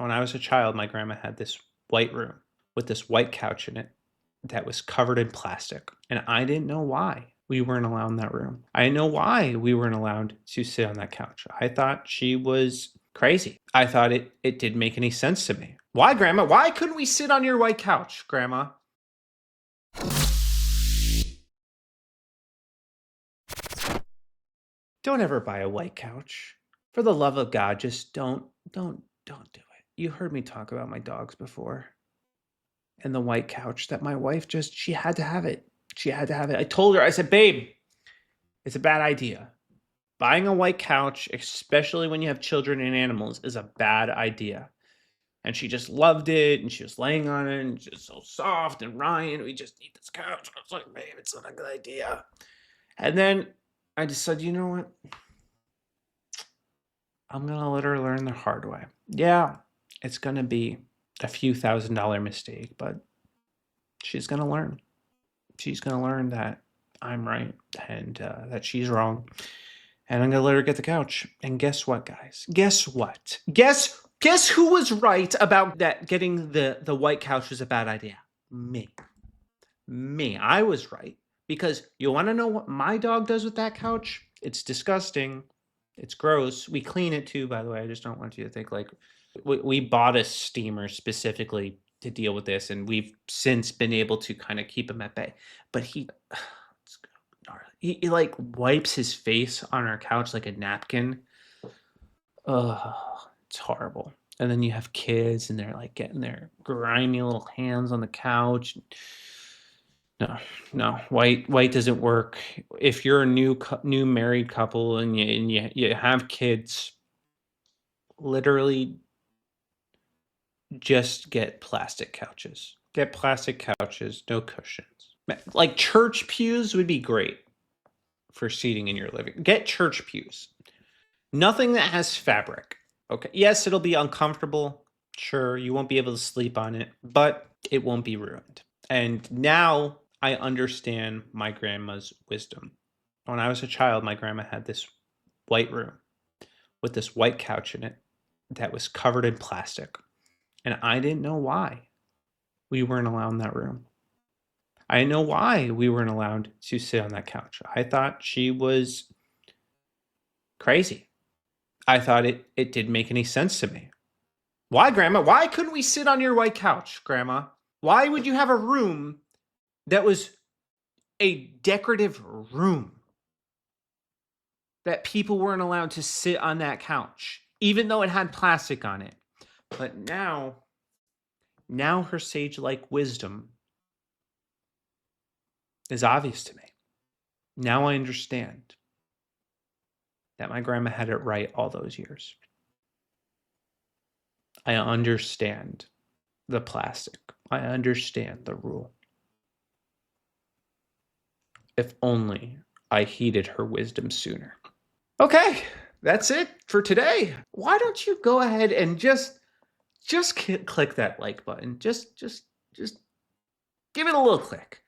When I was a child, my grandma had this white room with this white couch in it that was covered in plastic. And I didn't know why we weren't allowed in that room. I didn't know why we weren't allowed to sit on that couch. I thought she was crazy. I thought it didn't make any sense to me. Why, Grandma? Why couldn't we sit on your white couch, Grandma? Don't ever buy a white couch. For the love of God, just don't do it. You heard me talk about my dogs before. And the white couch that my wife she had to have it. She had to have it. I told her, I said, babe, it's a bad idea. Buying a white couch, especially when you have children and animals, is a bad idea. And she just loved it, and she was laying on it, and just so soft. And Ryan, we just need this couch. I was like, babe, it's not a good idea. And then I just said, you know what? I'm gonna let her learn the hard way. Yeah, it's gonna be a few $1,000 mistake, but she's gonna learn. She's gonna learn that I'm right and that she's wrong. And I'm gonna let her get the couch. And guess what, guys? Guess what? Guess who was right about that getting the white couch was a bad idea? Me. I was right. Because you want to know what my dog does with that couch? It's disgusting. It's gross. We clean it too, by the way. I just don't want you to think like we bought a steamer specifically to deal with this, and we've since been able to kind of keep him at bay. But it's gnarly. He like wipes his face on our couch like a napkin. It's horrible. And then you have kids, and they're like getting their grimy little hands on the couch. No, white doesn't work. If you're a new married couple and you have kids, literally just get plastic couches. Get plastic couches, no cushions. Like church pews would be great for seating in your living. Get church pews. Nothing that has fabric. Okay. Yes, it'll be uncomfortable. Sure, you won't be able to sleep on it, but it won't be ruined. And now I understand my grandma's wisdom. When I was a child, my grandma had this white room with this white couch in it that was covered in plastic. And I didn't know why we weren't allowed in that room. I didn't know why we weren't allowed to sit on that couch. I thought she was crazy. I thought it didn't make any sense to me. Why, Grandma? Why couldn't we sit on your white couch, Grandma? Why would you have a room that was a decorative room that people weren't allowed to sit on that couch, even though it had plastic on it? But now her sage-like wisdom is obvious to me. Now I understand that my grandma had it right all those years. I understand the plastic. I understand the rule. If only I heeded her wisdom sooner. Okay, that's it for today. Why don't you go ahead and just click that like button. Just give it a little click.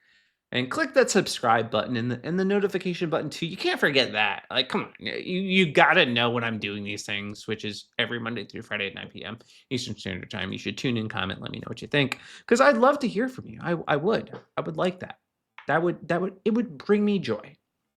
And click that subscribe button and the notification button too. You can't forget that. Like, come on, you gotta know when I'm doing these things, which is every Monday through Friday at 9 p.m. Eastern Standard Time. You should tune in, comment, let me know what you think, because I'd love to hear from you. I would like that. It would bring me joy.